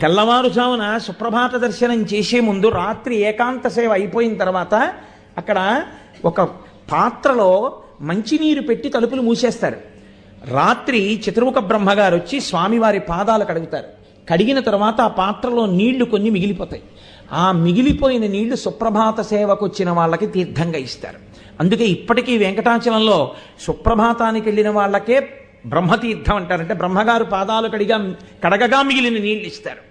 తెల్లవారుజామున సుప్రభాత దర్శనం చేసే ముందు రాత్రి ఏకాంత సేవ అయిపోయిన తర్వాత అక్కడ ఒక పాత్రలో మంచినీరు పెట్టి తలుపులు మూసేస్తారు. రాత్రి చతుర్ముఖ బ్రహ్మగారు వచ్చి స్వామివారి పాదాలు కడుగుతారు. కడిగిన తర్వాత ఆ పాత్రలో నీళ్లు కొన్ని మిగిలిపోతాయి. ఆ మిగిలిపోయిన నీళ్లు సుప్రభాత సేవకు వచ్చిన వాళ్ళకి తీర్థంగా ఇస్తారు. అందుకే ఇప్పటికీ వెంకటాచలంలో సుప్రభాతానికి వెళ్ళిన వాళ్ళకే బ్రహ్మతీర్థం అంటారంటే బ్రహ్మగారు పాదాలు కడగగా మిగిలిన నీళ్ళు ఇస్తారు.